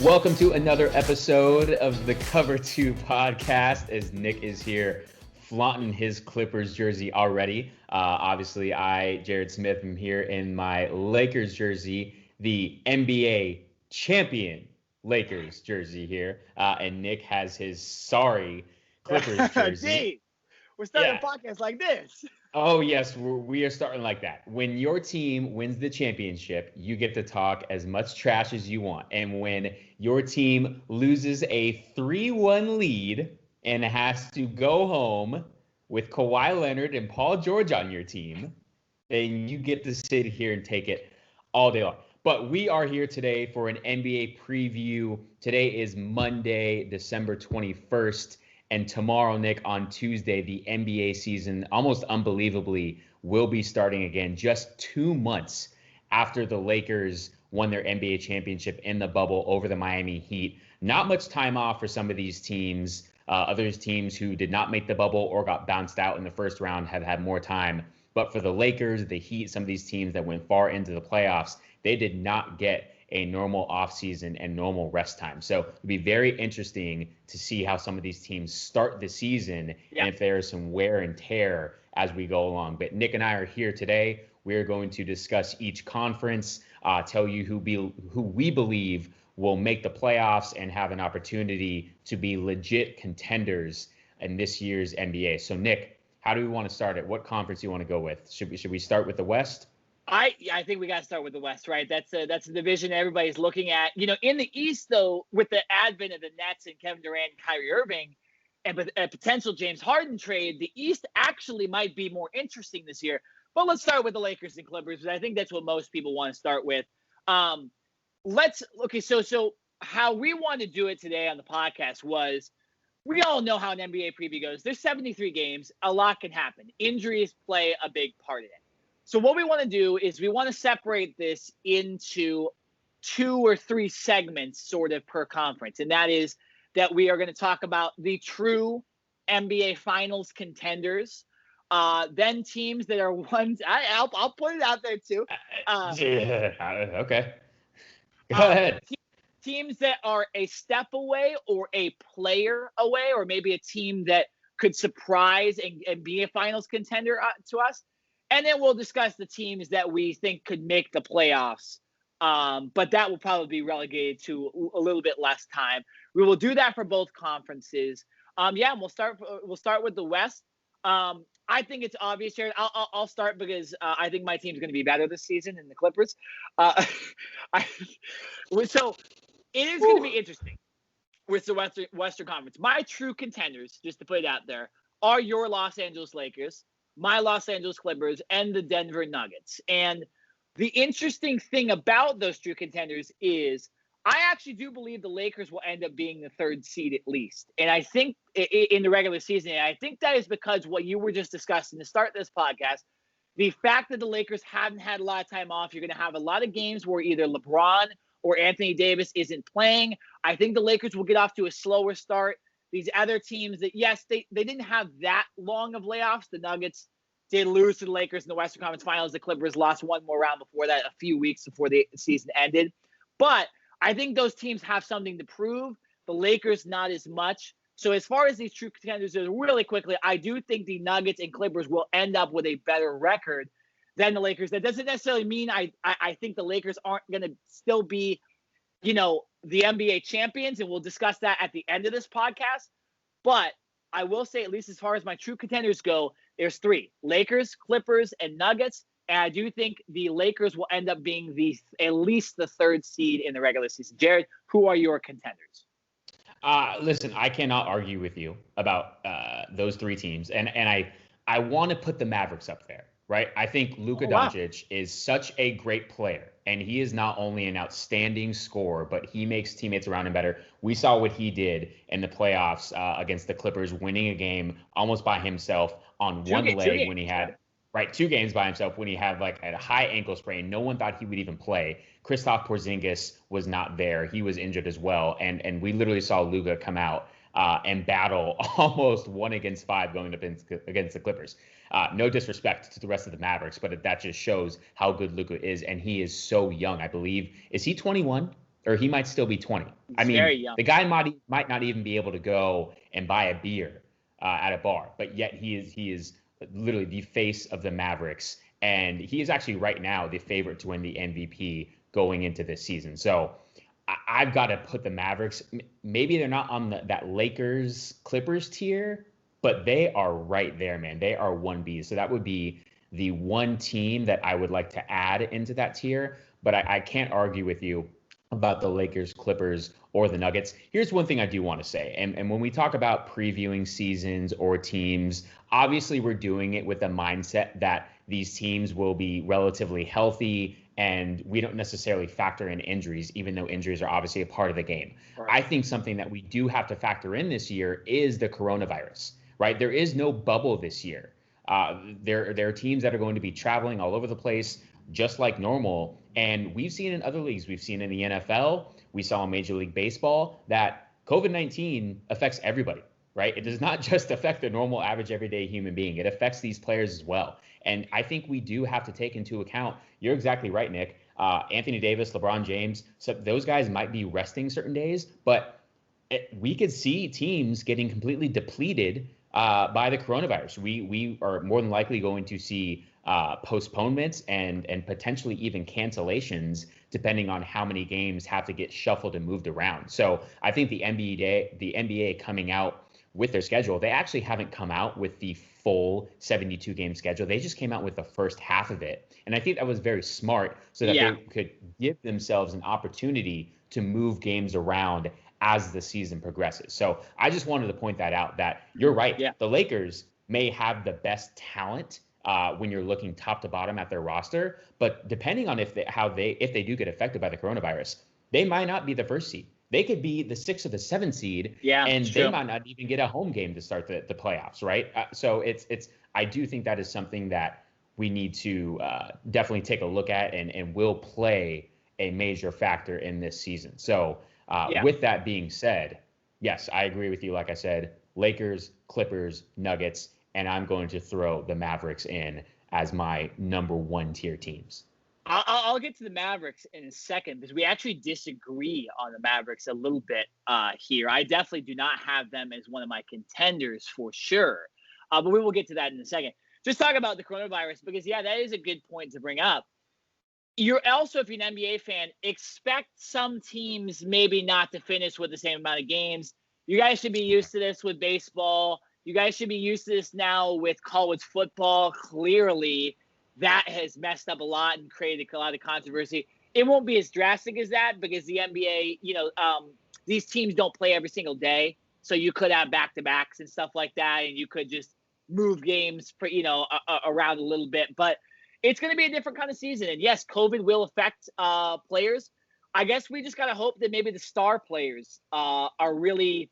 Welcome to another episode of the Cover 2 podcast, as Nick is here flaunting his Clippers jersey already. Obviously, Jared Smith, am here in my Lakers jersey, the NBA champion Lakers jersey here. And Nick has his sorry Clippers jersey. We're starting a podcast like this. Oh, yes, we are starting like that. When your team wins the championship, you get to talk as much trash as you want. And when your team loses a 3-1 lead and has to go home with Kawhi Leonard and Paul George on your team, then you get to sit here and take it all day long. But we are here today for an NBA preview. Today is Monday, December 21st. And tomorrow, Nick, on Tuesday, the NBA season, almost unbelievably, will be starting again just 2 months after the Lakers won their NBA championship in the bubble over the Miami Heat. Not much time off for some of these teams. Other teams who did not make the bubble or got bounced out in the first round have had more time. But for the Lakers, the Heat, some of these teams that went far into the playoffs, they did not get a normal offseason and normal rest time. So it'll be very interesting to see how some of these teams start the season and if there is some wear and tear as we go along. But Nick and I are here today. We're going to discuss each conference, tell you who we believe will make the playoffs and have an opportunity to be legit contenders in this year's NBA. So Nick, how do we want to start it? What conference do you want to go with? Should we start with the West? I think we got to start with the West, right? That's a division everybody's looking at. You know, in the East, though, with the advent of the Nets and Kevin Durant and Kyrie Irving and a potential James Harden trade, the East actually might be more interesting this year. But let's start with the Lakers and Clippers, because I think that's what most people want to start with. So how we want to do it today on the podcast was, we all know how an NBA preview goes. There's 73 games. A lot can happen. Injuries play a big part of it. So what we want to do is we want to separate this into 2 or 3 segments sort of per conference. And that is that we are going to talk about the true NBA Finals contenders, then teams that are ones. I'll put it out there too. Okay. Go ahead. Teams that are a step away or a player away, or maybe a team that could surprise and be a Finals contender to us. And then we'll discuss the teams that we think could make the playoffs. But that will probably be relegated to a little bit less time. We will do that for both conferences. And we'll start with the West. I think it's obvious here. I'll start because I think my team's going to be better this season than the Clippers. So it is going to be interesting with the Western Conference. My true contenders, just to put it out there, are your Los Angeles Lakers, my Los Angeles Clippers, and the Denver Nuggets. And the interesting thing about those true contenders is I actually do believe the Lakers will end up being the 3rd seed at least. And I think in the regular season, and I think that is because what you were just discussing to start this podcast, the fact that the Lakers haven't had a lot of time off, you're going to have a lot of games where either LeBron or Anthony Davis isn't playing. I think the Lakers will get off to a slower start. These other teams that, yes, they didn't have that long of layoffs. The Nuggets did lose to the Lakers in the Western Conference Finals. The Clippers lost one more round before that, a few weeks before the season ended. But I think those teams have something to prove. The Lakers, not as much. So as far as these true contenders, really quickly, I do think the Nuggets and Clippers will end up with a better record than the Lakers. That doesn't necessarily mean I think the Lakers aren't going to still be, the NBA champions, and we'll discuss that at the end of this podcast. But I will say, at least as far as my true contenders go, there's 3: Lakers, Clippers, and Nuggets. And I do think the Lakers will end up being at least the 3rd seed in the regular season. Jared, who are your contenders? Listen, I cannot argue with you about those 3 teams. And I want to put the Mavericks up there, right? I think Luka Doncic is such a great player. And he is not only an outstanding scorer, but he makes teammates around him better. We saw what he did in the playoffs against the Clippers, winning a game almost by himself on one leg when he had 2 games by himself when he had like a high ankle sprain. No one thought he would even play. Kristaps Porzingis was not there. He was injured as well. And we literally saw Luka come out and battle almost 1 against 5 going up against the Clippers. No disrespect to the rest of the Mavericks, but that just shows how good Luka is. And he is so young, I believe. Is he 21 or he might still be 20. I He's mean, very young. the guy might not even be able to go and buy a beer at a bar, but yet he is literally the face of the Mavericks, and he is actually right now the favorite to win the MVP going into this season. So I've got to put the Mavericks. Maybe they're not on that Lakers Clippers tier, but they are right there, man. They are 1B. So that would be the one team that I would like to add into that tier. But I can't argue with you about the Lakers, Clippers, or the Nuggets. Here's one thing I do want to say. And when we talk about previewing seasons or teams, obviously we're doing it with the mindset that these teams will be relatively healthy and we don't necessarily factor in injuries, even though injuries are obviously a part of the game. Right. I think something that we do have to factor in this year is the coronavirus, right? There is no bubble this year. There are teams that are going to be traveling all over the place, just like normal. And we've seen in other leagues, we've seen in the NFL, we saw in Major League Baseball that COVID-19 affects everybody, right? It does not just affect the normal, average, everyday human being. It affects these players as well. And I think we do have to take into account, you're exactly right, Nick, Anthony Davis, LeBron James, so those guys might be resting certain days, but we could see teams getting completely depleted by the coronavirus. We are more than likely going to see postponements and potentially even cancellations, depending on how many games have to get shuffled and moved around. So I think the NBA coming out with their schedule, they actually haven't come out with the full 72 game schedule. They just came out with the first half of it. And I think that was very smart so that they could give themselves an opportunity to move games around as the season progresses. So I just wanted to point that out, that you're right. Yeah. The Lakers may have the best talent when you're looking top to bottom at their roster, but depending on if they do get affected by the coronavirus, they might not be the first seed. They could be the 6th or the 7th seed, and they might not even get a home game to start the playoffs, right? So I do think that is something that we need to definitely take a look at and will play a major factor in this season. So with that being said, yes, I agree with you. Like I said, Lakers, Clippers, Nuggets, and I'm going to throw the Mavericks in as my number 1 tier teams. I'll get to the Mavericks in a second because we actually disagree on the Mavericks a little bit here. I definitely do not have them as one of my contenders for sure, but we will get to that in a second. Just talk about the coronavirus because, that is a good point to bring up. You're also, if you're an NBA fan, expect some teams maybe not to finish with the same amount of games. You guys should be used to this with baseball. You guys should be used to this now with college football. Clearly, that has messed up a lot and created a lot of controversy. It won't be as drastic as that because the NBA, these teams don't play every single day. So you could have back-to-backs and stuff like that, and you could just move games, around a little bit. But it's going to be a different kind of season. And yes, COVID will affect players. I guess we just got to hope that maybe the star players are really,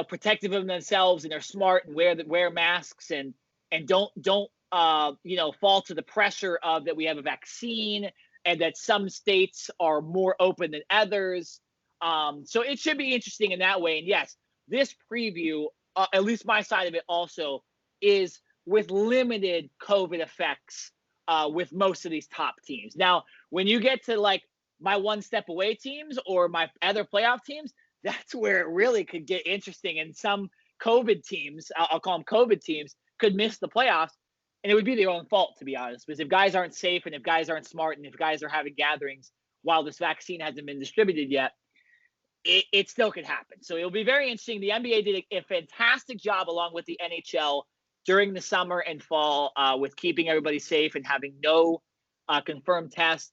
protective of themselves and they're smart and wear masks and don't fall to the pressure of that we have a vaccine and that some states are more open than others. So it should be interesting in that way. And yes, this preview, at least my side of it also, is with limited COVID effects with most of these top teams. Now, when you get to like my one step away teams or my other playoff teams, that's where it really could get interesting. And some COVID teams, I'll call them COVID teams, could miss the playoffs. And it would be their own fault, to be honest, because if guys aren't safe and if guys aren't smart and if guys are having gatherings while this vaccine hasn't been distributed yet, it still could happen. So it'll be very interesting. The NBA did a fantastic job along with the NHL during the summer and fall with keeping everybody safe and having no confirmed tests.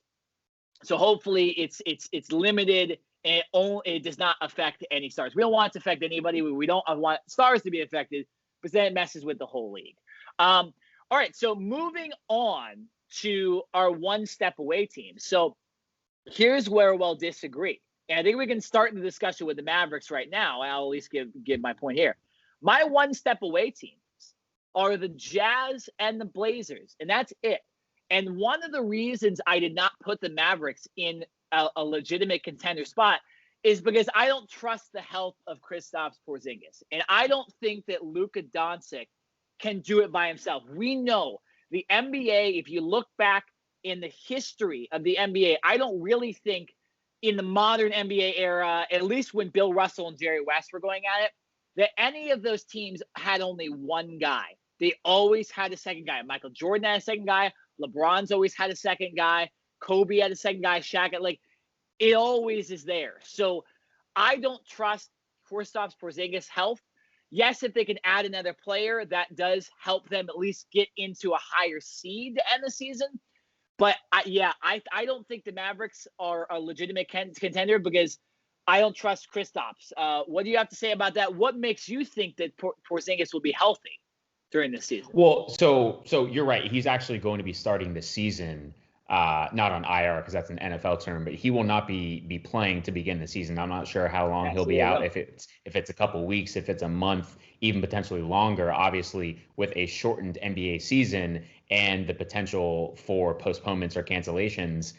So hopefully it's limited and it does not affect any stars. We don't want it to affect anybody. We don't want stars to be affected, because then it messes with the whole league. All right, so moving on to our one step away team. So here's where we'll disagree. And I think we can start the discussion with the Mavericks right now. I'll at least give my point here. My one step away teams are the Jazz and the Blazers, and that's it. And one of the reasons I did not put the Mavericks in a legitimate contender spot is because I don't trust the health of Kristaps Porzingis. And I don't think that Luka Doncic can do it by himself. We know the NBA, if you look back in the history of the NBA, I don't really think in the modern NBA era, at least when Bill Russell and Jerry West were going at it, that any of those teams had only one guy. They always had a second guy. Michael Jordan had a second guy. LeBron's always had a second guy. Kobe had a second guy. Shaq had, like, it always is there. So I don't trust Kristaps Porzingis' health. Yes, if they can add another player, that does help them at least get into a higher seed to end the season. But I don't think the Mavericks are a legitimate contender because I don't trust Kristaps. What do you have to say about that? What makes you think that Porzingis will be healthy during this season? Well, so you're right. He's actually going to be starting the season, not on IR because that's an NFL term, but he will not be playing to begin the season. I'm not sure how long he'll be out. If it's a couple weeks, if it's a month, even potentially longer. Obviously, with a shortened NBA season and the potential for postponements or cancellations,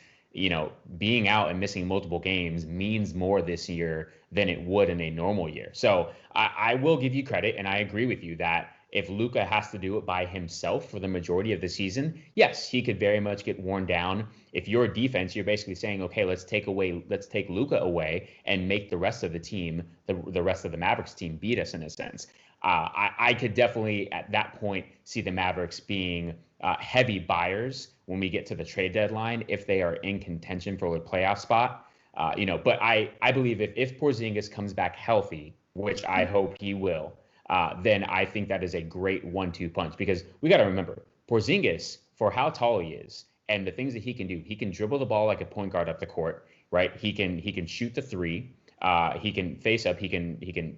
being out and missing multiple games means more this year than it would in a normal year. So I will give you credit, and I agree with you that if Luka has to do it by himself for the majority of the season, yes, he could very much get worn down. If you're a defense, you're basically saying, okay, let's take Luka away and make the rest of the team, the rest of the Mavericks team, beat us in a sense. I could definitely at that point see the Mavericks being heavy buyers when we get to the trade deadline if they are in contention for a playoff spot. But I believe if Porzingis comes back healthy, which I hope he will, then I think that is a great 1-2 punch because we got to remember Porzingis, for how tall he is and the things that he can do. He can dribble the ball like a point guard up the court, right? He can shoot the three. He can face up. He can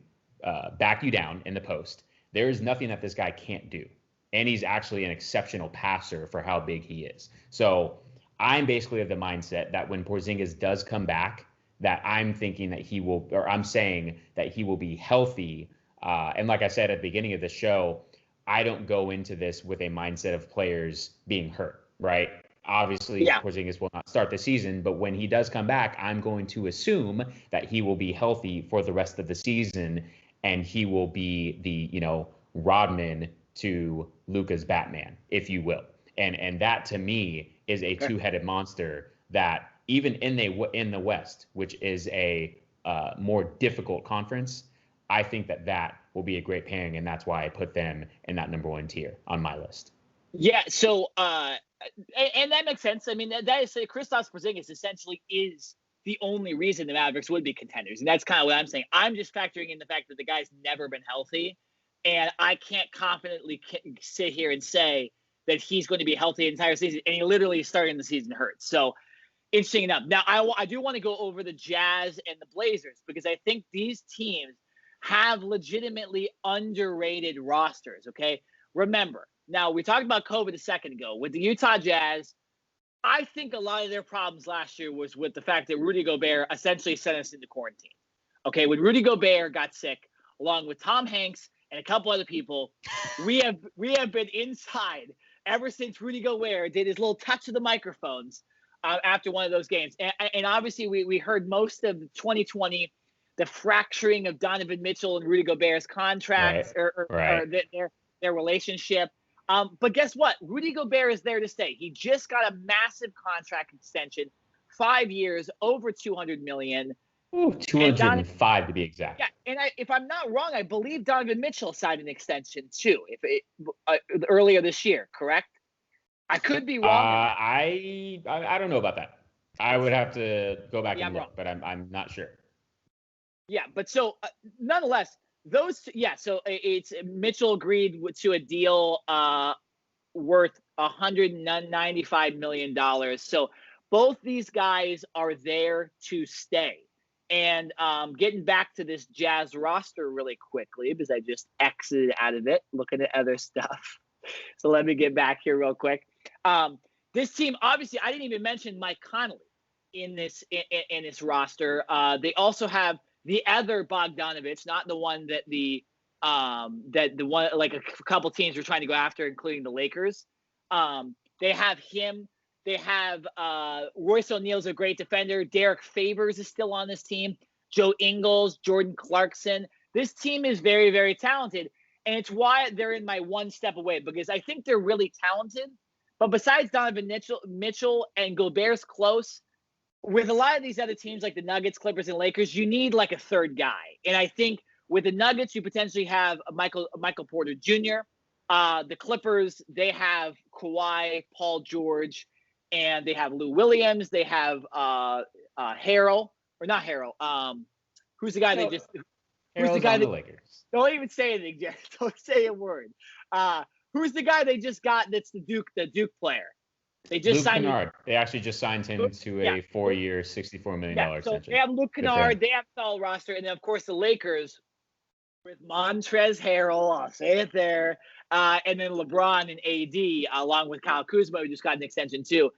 back you down in the post. There is nothing that this guy can't do. And he's actually an exceptional passer for how big he is. So I'm basically of the mindset that when Porzingis does come back, that I'm thinking that he will, or I'm saying that he will be healthy. And like I said at the beginning of the show, I don't go into this with a mindset of players being hurt, right? Obviously, Porzingis will not start the season, but when he does come back, I'm going to assume that he will be healthy for the rest of the season, and he will be the, Rodman to Luka's Batman, if you will. And that to me is a two-headed monster that even in the West, which is a more difficult conference, I think that will be a great pairing, and that's why I put them in that number one tier on my list. Yeah, so and that makes sense. I mean, that is Kristaps Porzingis essentially is the only reason the Mavericks would be contenders, and that's kind of what I'm saying. I'm just factoring in the fact that the guy's never been healthy, and I can't confidently sit here and say that he's going to be healthy the entire season, and he literally starting the season hurt. So interesting enough. Now, I do want to go over the Jazz and the Blazers because I think these teams have legitimately underrated rosters, okay? Remember, now we talked about COVID a second ago. With the Utah Jazz, I think a lot of their problems last year was with the fact that Rudy Gobert essentially sent us into quarantine. Okay, when Rudy Gobert got sick, along with Tom Hanks and a couple other people, we have been inside ever since Rudy Gobert did his little touch of the microphones after one of those games. And obviously we heard most of 2020, the fracturing of Donovan Mitchell and Rudy Gobert's contracts or their relationship. But guess what? Rudy Gobert is there to stay. He just got a massive contract extension, 5 years, over $200 million. Ooh, 205 to be exact. Yeah, and if I'm not wrong, I believe Donovan Mitchell signed an extension too, earlier this year. Correct? I could be wrong. I don't know about that. I would have to go back and look, but I'm not sure. Yeah, but so nonetheless, so it's Mitchell agreed to a deal worth $195 million. So both these guys are there to stay. And getting back to this Jazz roster really quickly, because I just exited out of it, looking at other stuff. So let me get back here real quick. This team, obviously, I didn't even mention Mike Conley in this roster. They also have the other Bogdanovich, not the one that the one like a couple teams were trying to go after, including the Lakers. They have him. They have Royce O'Neal's a great defender. Derek Favors is still on this team. Joe Ingles, Jordan Clarkson. This team is very, very talented, and it's why they're in my one step away, because I think they're really talented. But besides Donovan Mitchell and Gobert's close, with a lot of these other teams like the Nuggets, Clippers, and Lakers, you need like a third guy. And I think with the Nuggets, you potentially have Michael Porter Jr. The Clippers, they have Kawhi, Paul George, and they have Lou Williams. They have Harrell, or not Harrell. Who's the guy they just? Who's the guy the Lakers? Don't even say anything, Jeff. Don't say a word. Who's the guy they just got? That's the Duke player. They just signed Kennard. They actually just signed him to a 4-year, $64 million extension. So they have Luke Kennard. They have a solid roster, and then of course the Lakers with Montrezl Harrell. I'll say it there, and then LeBron and AD along with Kyle Kuzma, who just got an extension too.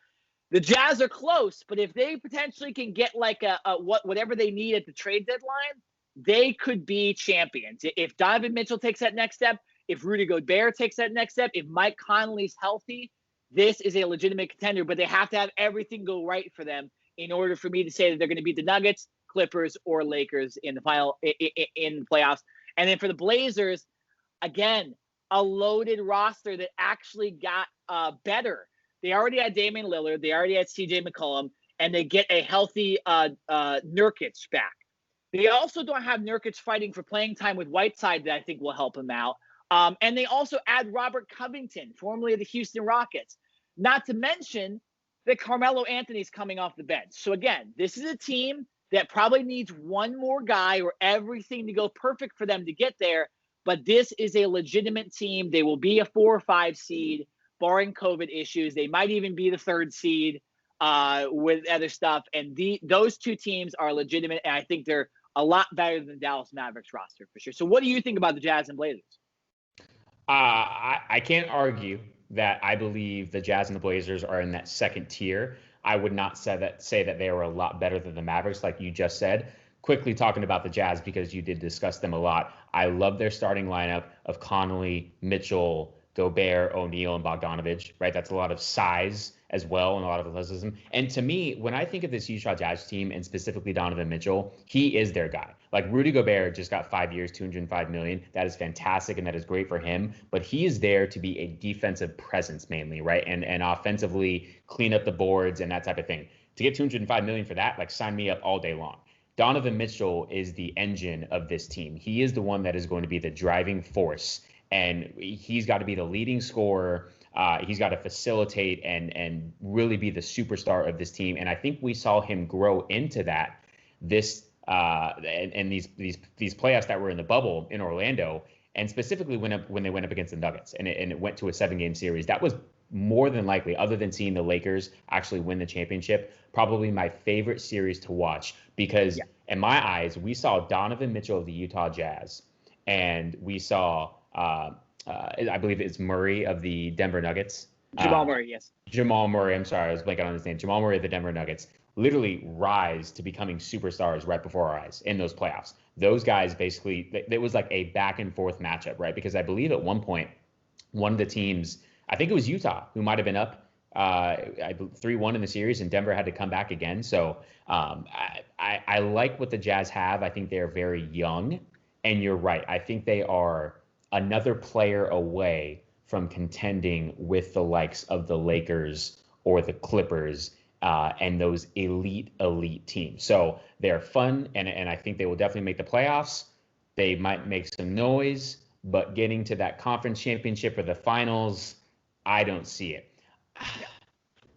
The Jazz are close, but if they potentially can get like whatever they need at the trade deadline, they could be champions. If Donovan Mitchell takes that next step, if Rudy Gobert takes that next step, if Mike Conley's healthy, this is a legitimate contender, but they have to have everything go right for them in order for me to say that they're going to beat the Nuggets, Clippers, or Lakers in the in the playoffs. And then for the Blazers, again, a loaded roster that actually got better. They already had Damian Lillard, they already had CJ McCollum, and they get a healthy Nurkic back. They also don't have Nurkic fighting for playing time with Whiteside that I think will help him out. And they also add Robert Covington, formerly of the Houston Rockets. Not to mention that Carmelo Anthony's coming off the bench. So again, this is a team that probably needs one more guy or everything to go perfect for them to get there. But this is a legitimate team. They will be a 4 or 5 seed, barring COVID issues. They might even be the 3rd seed with other stuff. And those two teams are legitimate, and I think they're a lot better than the Dallas Mavericks roster for sure. So what do you think about the Jazz and Blazers? I can't argue that I believe the Jazz and the Blazers are in that second tier. I would not say that they are a lot better than the Mavericks, like you just said. Quickly talking about the Jazz, because you did discuss them a lot. I love their starting lineup of Conley, Mitchell, Gobert, O'Neal, and Bogdanovich, right? That's a lot of size as well and a lot of athleticism. And to me, when I think of this Utah Jazz team and specifically Donovan Mitchell, he is their guy. Like Rudy Gobert just got 5 years, $205 million. That is fantastic and that is great for him. But he is there to be a defensive presence mainly, right? And offensively clean up the boards and that type of thing. To get $205 million for that, like sign me up all day long. Donovan Mitchell is the engine of this team. He is the one that is going to be the driving force. And he's got to be the leading scorer. He's got to facilitate and really be the superstar of this team. And I think we saw him grow into that these playoffs that were in the bubble in Orlando, and specifically when they went up against the Nuggets and it went to a 7-game series. That was more than likely, other than seeing the Lakers actually win the championship, probably my favorite series to watch, because in my eyes, we saw Donovan Mitchell of the Utah Jazz, and we saw I believe it's Murray of the Denver Nuggets. Jamal Murray, yes. Jamal Murray, I'm sorry, I was blanking on his name. Jamal Murray of the Denver Nuggets literally rise to becoming superstars right before our eyes in those playoffs. Those guys basically, it was like a back and forth matchup, right? Because I believe at one point, one of the teams, I think it was Utah, who might have been up 3-1 in the series, and Denver had to come back again. So I like what the Jazz have. I think they're very young, and you're right. I think they are another player away from contending with the likes of the Lakers or the Clippers and those elite teams. So they're fun, and I think they will definitely make the playoffs. They might make some noise, but getting to that conference championship or the finals, I don't see it.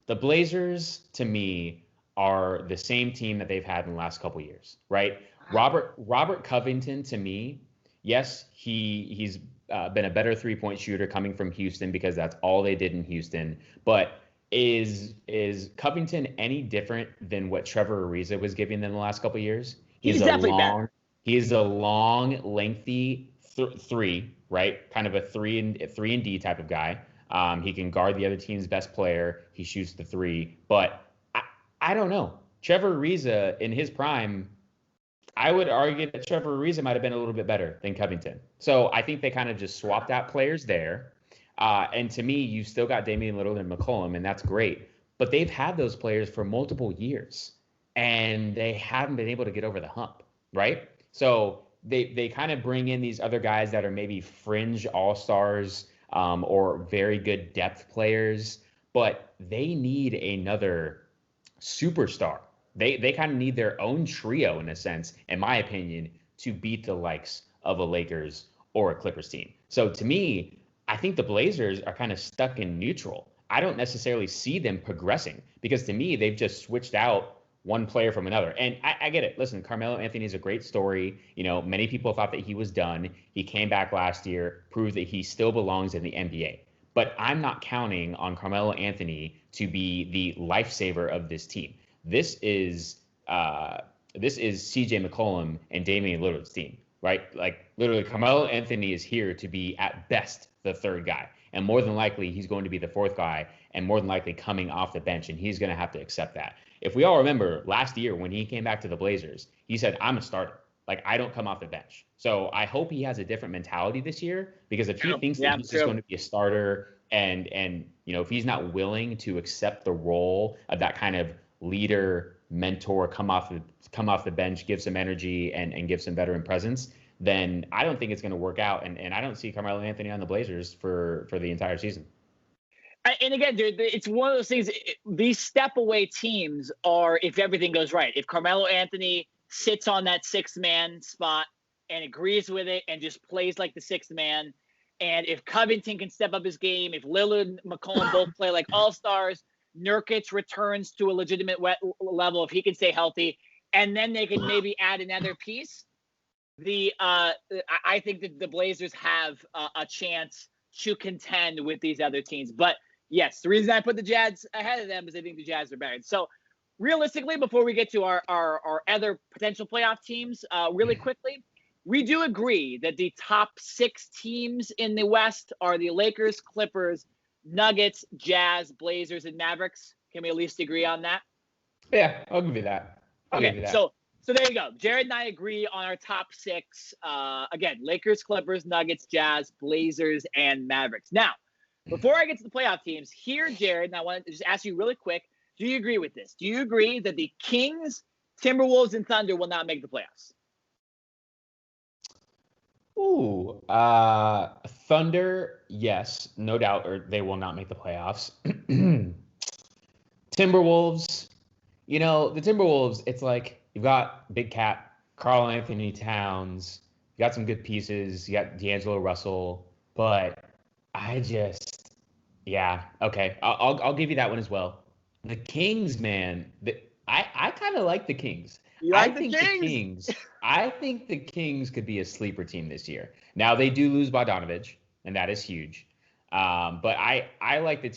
The Blazers, to me, are the same team that they've had in the last couple of years, right? Robert Covington, to me, yes, he's been a better three-point shooter coming from Houston because that's all they did in Houston. But is Covington any different than what Trevor Ariza was giving them the last couple of years? He's definitely better. He is a long, lengthy three, right? Kind of a 3 and D type of guy. He can guard the other team's best player. He shoots the three. But I don't know. Trevor Ariza in his prime, I would argue that Trevor Ariza might have been a little bit better than Covington. So I think they kind of just swapped out players there. And to me, you've still got Damian Lillard and McCollum, and that's great. But they've had those players for multiple years, and they haven't been able to get over the hump, right? So they kind of bring in these other guys that are maybe fringe all-stars or very good depth players, but they need another superstar They kind of need their own trio in a sense, in my opinion, to beat the likes of a Lakers or a Clippers team. So to me, I think the Blazers are kind of stuck in neutral. I don't necessarily see them progressing because to me, they've just switched out one player from another. And I get it. Listen, Carmelo Anthony is a great story. You know, many people thought that he was done. He came back last year, proved that he still belongs in the NBA. But I'm not counting on Carmelo Anthony to be the lifesaver of this team. This is CJ McCollum and Damian Lillard's team, right? Like literally, Carmelo Anthony is here to be at best the third guy, and more than likely he's going to be the fourth guy, and more than likely coming off the bench, and he's going to have to accept that. If we all remember last year when he came back to the Blazers, he said, "I'm a starter. Like I don't come off the bench." So I hope he has a different mentality this year because if he thinks that he's just going to be a starter and you know if he's not willing to accept the role of that kind of leader, mentor, come off the bench, give some energy and give some veteran presence, then I don't think it's going to work out. And I don't see Carmelo Anthony on the Blazers for the entire season. And again, dude, it's one of those things. These step away teams are if everything goes right. If Carmelo Anthony sits on that sixth man spot and agrees with it and just plays like the sixth man, and if Covington can step up his game, if Lillard and McCollum both play like all-stars, Nurkic returns to a legitimate level if he can stay healthy, and then they can maybe add another piece. I think that the Blazers have a chance to contend with these other teams. But yes, the reason I put the Jazz ahead of them is I think the Jazz are better. So realistically, before we get to our other potential playoff teams, really quickly, we do agree that the top 6 teams in the West are the Lakers, Clippers, Nuggets, Jazz, Blazers, and Mavericks. Can we at least agree on that? Yeah, I'll give you that. Okay, so there you go. Jared and I agree on our top 6. Again, Lakers, Clippers, Nuggets, Jazz, Blazers, and Mavericks. Now, before I get to the playoff teams, here, Jared, and I want to just ask you really quick, do you agree with this? Do you agree that the Kings, Timberwolves, and Thunder will not make the playoffs? Ooh, Thunder, yes, no doubt, or they will not make the playoffs. Timberwolves, you know, the Timberwolves, it's like you've got Big Cat, Karl Anthony Towns, you got some good pieces, you got D'Angelo Russell, but yeah, okay, I'll give you that one as well. The Kings, man, I kind of like the Kings. I think the Kings could be a sleeper team this year. Now they do lose Bogdanovich, and that is huge. But I like the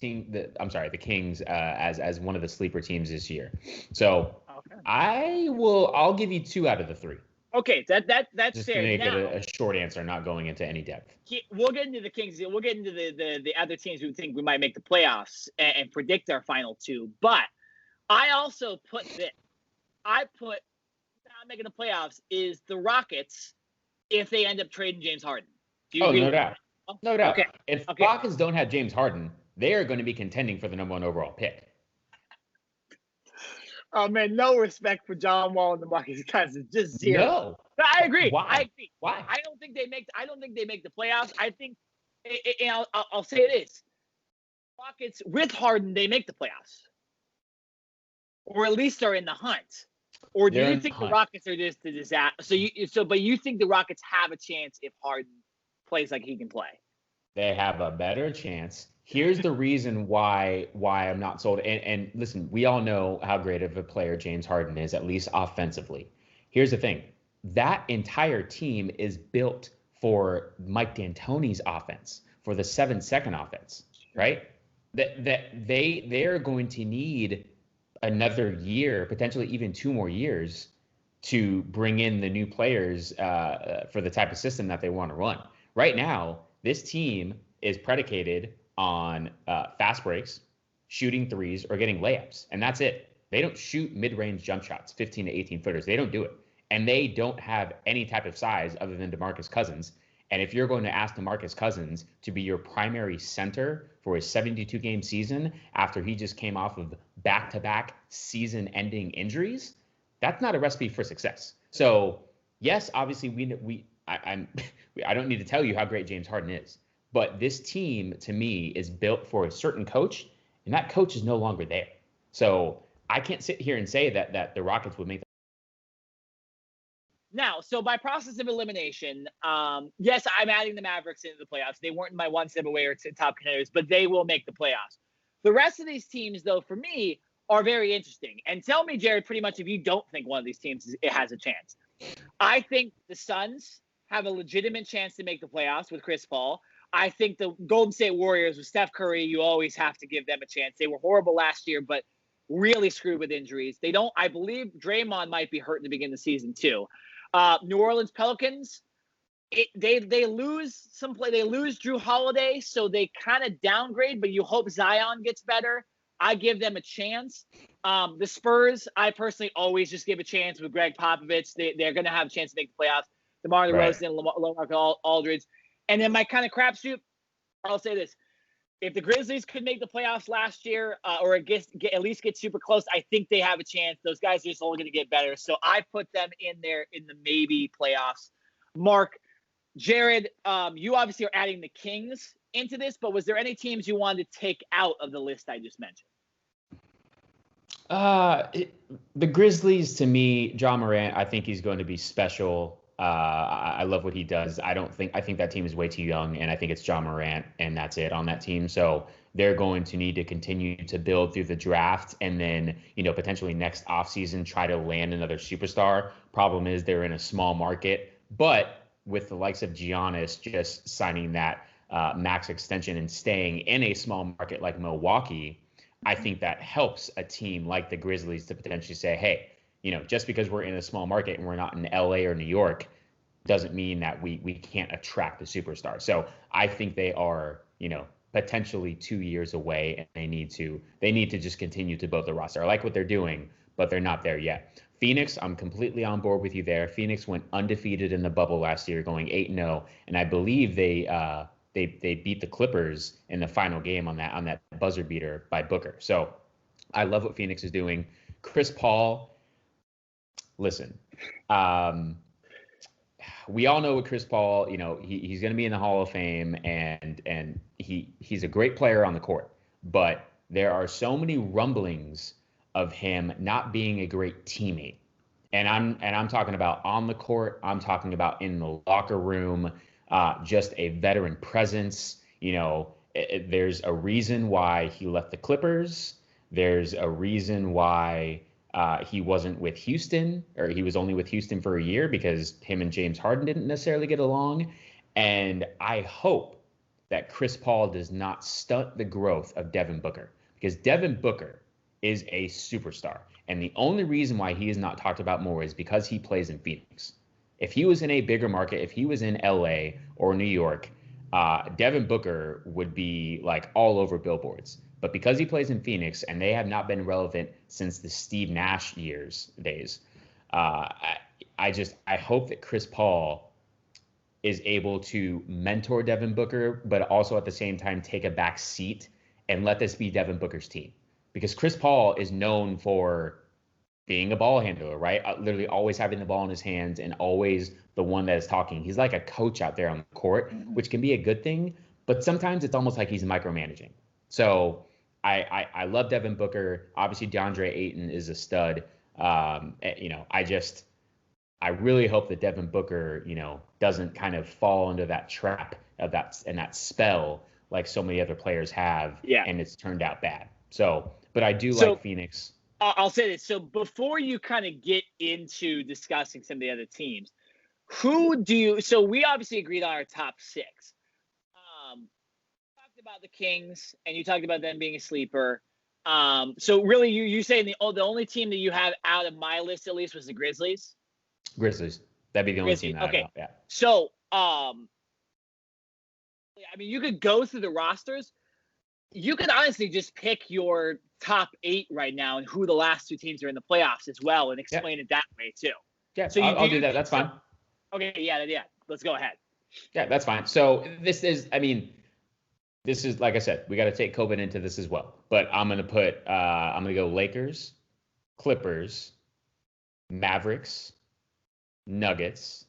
Kings as one of the sleeper teams this year. So okay. I'll give you 2 out of the 3. Okay, that's just fair. To make it a short answer, not going into any depth. We'll get into the Kings. We'll get into the other teams who think we might make the playoffs and predict our final 2. But I also put this. I put not making the playoffs is the Rockets if they end up trading James Harden. Do you agree? No doubt. No doubt. Okay. If Rockets don't have James Harden, they are going to be contending for the number 1 overall pick. Oh man, no respect for John Wall and the Rockets guys. It's just zero. No. I agree. Why? I don't think they make the playoffs. I think, and I'll say it is. Rockets with Harden, they make the playoffs, or at least are in the hunt. Or do you think the Rockets are just a disaster? But you think the Rockets have a chance if Harden plays like he can play? They have a better chance. Here's the reason why I'm not sold. And listen, we all know how great of a player James Harden is, at least offensively. Here's the thing. That entire team is built for Mike D'Antoni's offense, for the 7-second offense, right? They are going to need another year, potentially even 2 more years, to bring in the new players for the type of system that they want to run. Right now, this team is predicated on fast breaks, shooting threes, or getting layups, and that's it. They don't shoot mid-range jump shots, 15 to 18 footers. They don't do it, and they don't have any type of size other than DeMarcus Cousins. And if you're going to ask DeMarcus Cousins to be your primary center for a 72-game season after he just came off of back-to-back season-ending injuries, that's not a recipe for success. So, yes, obviously I don't need to tell you how great James Harden is, but this team to me is built for a certain coach, and that coach is no longer there. So I can't sit here and say that the Rockets would make the Now, so by process of elimination, yes, I'm adding the Mavericks into the playoffs. They weren't my one step away or top contenders, but they will make the playoffs. The rest of these teams, though, for me, are very interesting. And tell me, Jared, pretty much if you don't think one of these teams it has a chance. I think the Suns have a legitimate chance to make the playoffs with Chris Paul. I think the Golden State Warriors with Steph Curry, you always have to give them a chance. They were horrible last year, but really screwed with injuries. They don't. I believe Draymond might be hurt in the beginning of the season too. New Orleans Pelicans, they lose some play. They lose Drew Holiday, so they kind of downgrade. But you hope Zion gets better. I give them a chance. The Spurs, I personally always just give a chance with Greg Popovich. They're going to have a chance to make the playoffs. DeMar DeRozan, LaMarcus Aldridge. And then my kind of crapshoot, I'll say this. If the Grizzlies could make the playoffs last year or at least get super close, I think they have a chance. Those guys are just only going to get better. So I put them in there in the maybe playoffs. Mark, Jared, you obviously are adding the Kings into this, but was there any teams you wanted to take out of the list I just mentioned? The Grizzlies, to me, John Morant, I think he's going to be special. I love what he does. I think that team is way too young, and I think it's John Morant, and that's it on that team. So they're going to need to continue to build through the draft, and then, potentially next offseason try to land another superstar. Problem is they're in a small market, but with the likes of Giannis just signing that max extension and staying in a small market like Milwaukee, I think that helps a team like the Grizzlies to potentially say, hey, just because we're in a small market and we're not in LA or New York doesn't mean that we can't attract the superstar. So I think they are, potentially 2 years away, and they need to just continue to build the roster. I like what they're doing, but they're not there yet. Phoenix, I'm completely on board with you there. Phoenix went undefeated in the bubble last year, going 8-0, and I believe they beat the Clippers in the final game on that buzzer beater by Booker. So I love what Phoenix is doing. Chris Paul, listen, we all know what Chris Paul, he's going to be in the Hall of Fame, and he's a great player on the court, but there are so many rumblings of him not being a great teammate. And I'm talking about on the court. I'm talking about in the locker room, just a veteran presence. There's a reason why he left the Clippers. There's a reason why he wasn't with Houston, or he was only with Houston for a year, because him and James Harden didn't necessarily get along. And I hope that Chris Paul does not stunt the growth of Devin Booker, because Devin Booker is a superstar. And the only reason why he is not talked about more is because he plays in Phoenix. If he was in a bigger market, if he was in LA or New York, Devin Booker would be like all over billboards. But because he plays in Phoenix and they have not been relevant since the Steve Nash days, I hope that Chris Paul is able to mentor Devin Booker, but also at the same time take a back seat and let this be Devin Booker's team. Because Chris Paul is known for being a ball handler, right? Literally always having the ball in his hands and always the one that is talking. He's like a coach out there on the court, which can be a good thing, but sometimes it's almost like he's micromanaging. So I love Devin Booker. Obviously, DeAndre Ayton is a stud. I really hope that Devin Booker, doesn't kind of fall into that trap of that spell like so many other players have, and it's turned out bad. So, but I do like Phoenix. I'll say this. So before you kind of get into discussing some of the other teams, so we obviously agreed on our top six. Talked about the Kings, and you talked about them being a sleeper. So really you saying the only team that you have out of my list at least was the Grizzlies? Grizzlies. That'd be the only team that I know. Yeah. So, you could go through the rosters. You could honestly just pick your top 8 right now and who the last 2 teams are in the playoffs as well, and explain it that way too. Yeah, so I'll do that. That's fine. Okay, yeah. Let's go ahead. Yeah, that's fine. So this is, like I said, we got to take COVID into this as well. But I'm going to go Lakers, Clippers, Mavericks, Nuggets,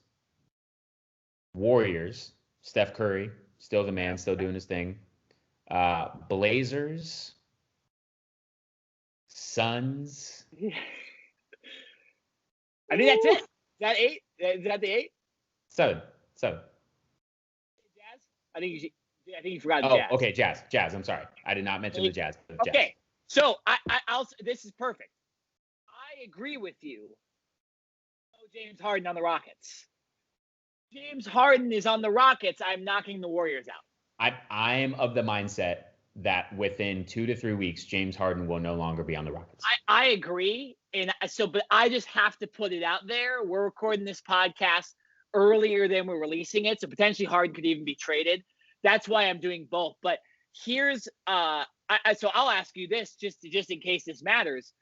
Warriors, Steph Curry, still the man, still doing his thing. Blazers, Suns. I think that's it. Is that 8? Is that the 8? 7. Jazz? I think you forgot Jazz. Oh, okay, Jazz. I'm sorry. I did not mention the Jazz. Okay. So this is perfect. I agree with you. James Harden on the Rockets. James Harden is on the Rockets. I'm knocking the Warriors out. I'm of the mindset that within 2 to 3 weeks, James Harden will no longer be on the Rockets. I agree. But I just have to put it out there. We're recording this podcast earlier than we're releasing it. So potentially Harden could even be traded. That's why I'm doing both. But here's so I'll ask you this just in case this matters.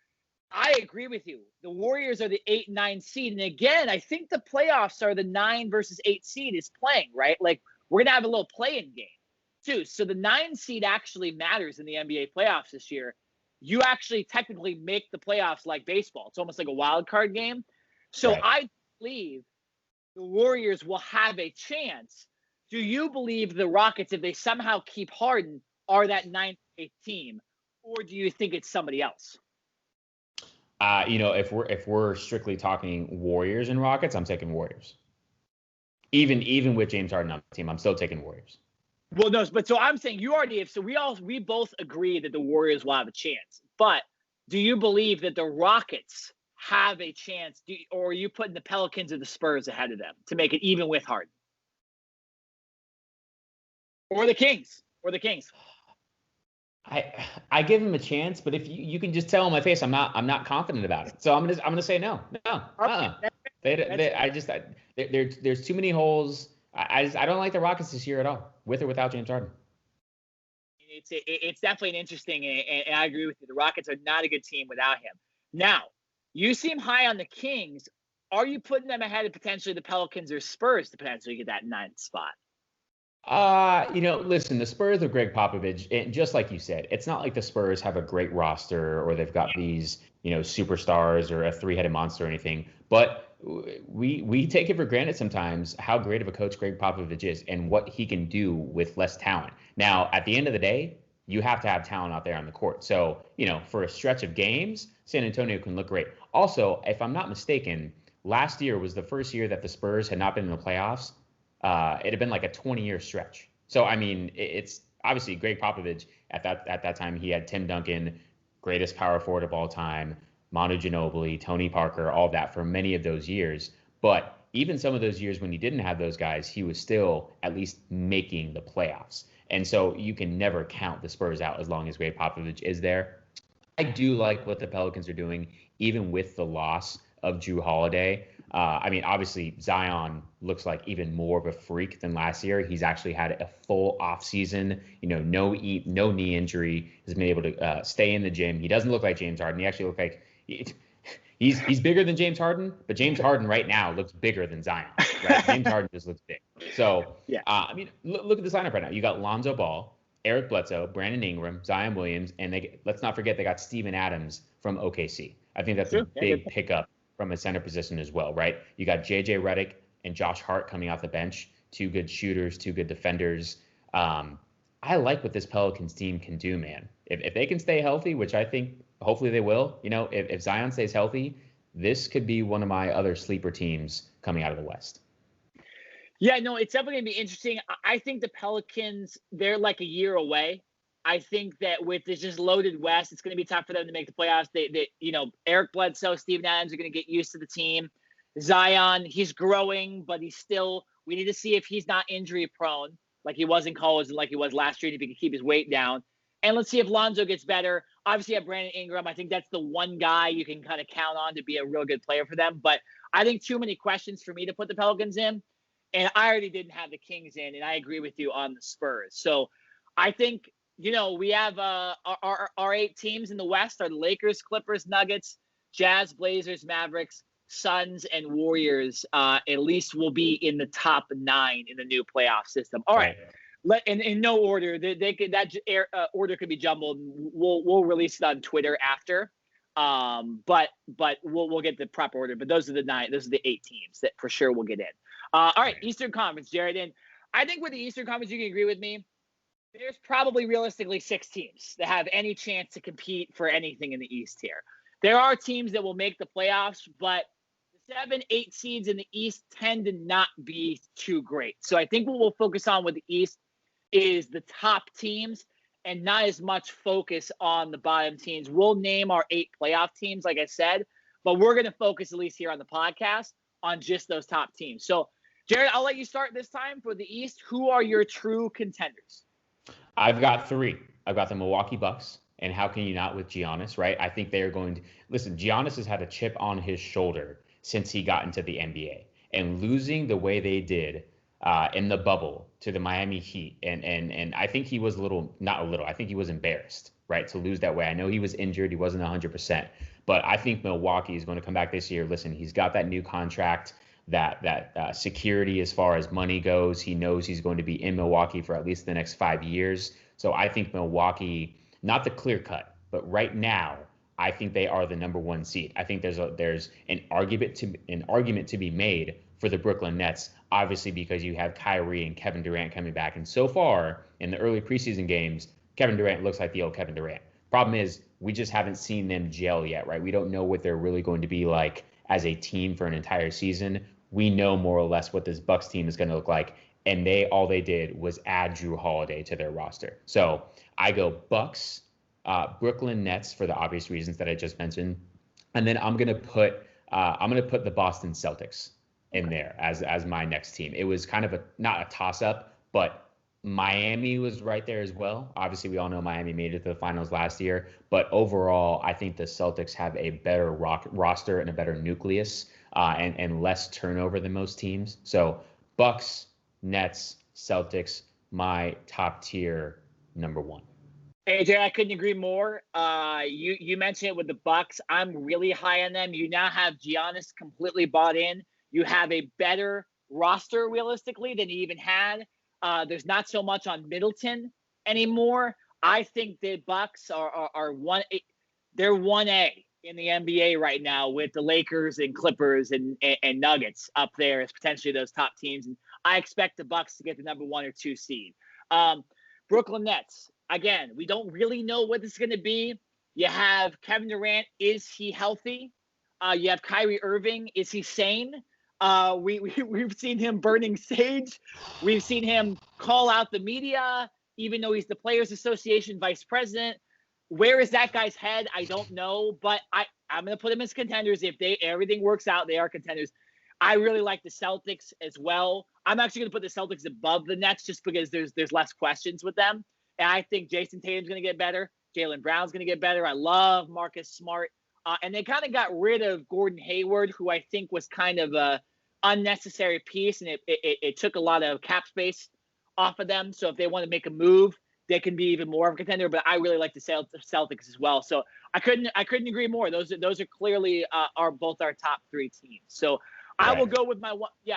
I agree with you. The Warriors are the 8 and 9 seed. And again, I think the playoffs are the 9 versus 8 seed is playing, right? Like we're going to have a little play-in game too. So the 9 seed actually matters in the NBA playoffs this year. You actually technically make the playoffs like baseball. It's almost like a wild card game. So right. I believe the Warriors will have a chance. Do you believe the Rockets, if they somehow keep Harden, are that 9th, 8th team? Or do you think it's somebody else? If we're strictly talking Warriors and Rockets, I'm taking Warriors. Even with James Harden on the team, I'm still taking Warriors. Well, no, but so I'm saying you already have. So we both agree that the Warriors will have a chance. But do you believe that the Rockets have a chance, or are you putting the Pelicans or the Spurs ahead of them to make it even with Harden? Or the Kings? I give him a chance, but if you can just tell on my face, I'm not confident about it. So I'm gonna say no. There's too many holes. I don't like the Rockets this year at all, with or without James Harden. It's definitely an interesting, and I agree with you. The Rockets are not a good team without him. Now, you seem high on the Kings. Are you putting them ahead of potentially the Pelicans or Spurs to potentially get that 9th spot? Listen, the Spurs are Greg Popovich, and just like you said, it's not like the Spurs have a great roster or they've got these, superstars or a 3-headed monster or anything. But we take it for granted sometimes how great of a coach Greg Popovich is and what he can do with less talent. Now, at the end of the day, you have to have talent out there on the court. So, for a stretch of games, San Antonio can look great. Also, if I'm not mistaken, last year was the first year that the Spurs had not been in the playoffs. It had been like a 20-year stretch. So, I mean, it's obviously Greg Popovich at that time. He had Tim Duncan, greatest power forward of all time, Manu Ginobili, Tony Parker, all that for many of those years. But even some of those years when he didn't have those guys, he was still at least making the playoffs. And so you can never count the Spurs out as long as Greg Popovich is there. I do like what the Pelicans are doing, even with the loss of Jrue Holiday. Obviously, Zion looks like even more of a freak than last year. He's actually had a full offseason, no knee injury. He's been able to stay in the gym. He doesn't look like James Harden. He actually looks like he's bigger than James Harden, but James Harden right now looks bigger than Zion. Right? James Harden just looks big. So, look at the lineup right now. You got Lonzo Ball, Eric Bledsoe, Brandon Ingram, Zion Williams, and let's not forget they got Steven Adams from OKC. I think that's a big pickup from a center position as well, right? You got J.J. Redick and Josh Hart coming off the bench, 2 good shooters, 2 good defenders. I like what this Pelicans team can do, man. If they can stay healthy, which I think hopefully they will, if Zion stays healthy, this could be one of my other sleeper teams coming out of the West. Yeah, no, it's definitely going to be interesting. I think the Pelicans, they're like a year away. I think that with this just loaded West, it's going to be tough for them to make the playoffs. They Eric Bledsoe, Steven Adams are going to get used to the team. Zion, he's growing, but we need to see if he's not injury prone like he was in college and like he was last year, and if he can keep his weight down. And let's see if Lonzo gets better. Obviously, you have Brandon Ingram. I think that's the one guy you can kind of count on to be a real good player for them. But I think too many questions for me to put the Pelicans in. And I already didn't have the Kings in, and I agree with you on the Spurs. So I think – we have our 8 teams in the West are the Lakers, Clippers, Nuggets, Jazz, Blazers, Mavericks, Suns, and Warriors. At least will be in the top 9 in the new playoff system. All right, in no order. Order could be jumbled. We'll release it on Twitter after. But we'll get the proper order. But those are the 9. Those are the 8 teams that for sure will get in. All right, Eastern Conference, Jared. And I think with the Eastern Conference, you can agree with me. there's probably realistically 6 teams that have any chance to compete for anything in the East here. There are teams that will make the playoffs, but the 7, 8 seeds in the East tend to not be too great. So I think what we'll focus on with the East is the top teams and not as much focus on the bottom teams. We'll name our 8 playoff teams, like I said, but we're going to focus, at least here on the podcast, on just those top teams. So, Jared, I'll let you start this time for the East. Who are your true contenders? I've got 3. I've got the Milwaukee Bucks. And how can you not with Giannis, right? I think they are going to – listen, Giannis has had a chip on his shoulder since he got into the NBA. And losing the way they did in the bubble to the Miami Heat, and I think he was I think he was embarrassed, right, to lose that way. I know he was injured. He wasn't 100%. But I think Milwaukee is going to come back this year. Listen, he's got that new contract, that security as far as money goes. He knows he's going to be in Milwaukee for at least the next 5 years. So I think Milwaukee – not the clear cut, but right now, I think they are the number 1 seed. I think there's an argument to be made for the Brooklyn Nets, obviously because you have Kyrie and Kevin Durant coming back. And so far in the early preseason games, Kevin Durant looks like the old Kevin Durant. Problem is, we just haven't seen them gel yet, right? We don't know what they're really going to be like as a team for an entire season. We know more or less what this Bucks team is going to look like. And all they did was add Drew Holiday to their roster. So I go Bucks, Brooklyn Nets for the obvious reasons that I just mentioned, and then I'm gonna put the Boston Celtics in there as my next team. It was kind of not a toss up, but Miami was right there as well. Obviously, we all know Miami made it to the finals last year, but overall, I think the Celtics have a better roster and a better nucleus and less turnover than most teams. So Bucks, Nets, Celtics, my top tier number 1. AJ, I couldn't agree more. You mentioned it with the Bucks. I'm really high on them. You now have Giannis completely bought in. You have a better roster realistically than you even had. There's not so much on Middleton anymore. I think the Bucks are they're 1A in the NBA right now with the Lakers and Clippers and Nuggets up there as potentially those top teams. And I expect the Bucks to get the number 1 or 2 seed. Brooklyn Nets. Again, we don't really know what this is going to be. You have Kevin Durant. Is he healthy? You have Kyrie Irving. Is he sane? We've seen him burning sage. We've seen him call out the media, even though he's the Players Association vice president. Where is that guy's head? I don't know, but I'm going to put him as contenders. If everything works out, they are contenders. I really like the Celtics as well. I'm actually going to put the Celtics above the Nets just because there's less questions with them. And I think Jason Tatum's going to get better. Jaylen Brown's going to get better. I love Marcus Smart. And they kind of got rid of Gordon Hayward, who I think was kind of a unnecessary piece, and it took a lot of cap space off of them. So if they want to make a move, they can be even more of a contender. But I really like the Celtics as well. So I couldn't agree more. Those are clearly are both our top 3 teams. So I will go with